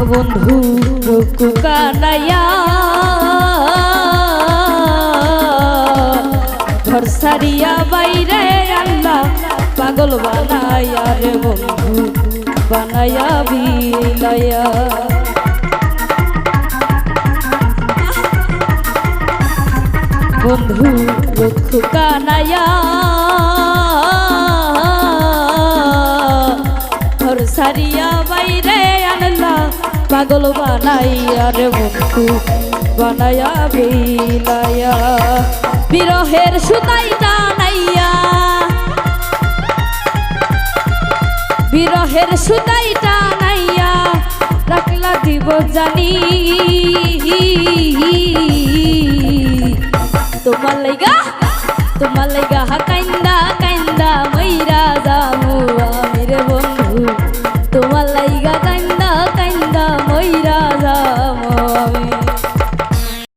বন্ধু রঘু কানাইয়া ঘর সারিয়া বাইরে আল্লাহ পাগল বানাইয়া রে বন্ধু বানাইয়া বিলাইয়া বন্ধু রঘু কানাইয়া ঘর সারিয়া বাইরে আল্লাহ পাগল বানাইয়া রে বন্ধু বানাইয়া বিলাইয়া বিরহের সুতাই টানাইয়া বিরহের সুতাই টানাইয়া রাখলা দিব জানি তোমার লাইগা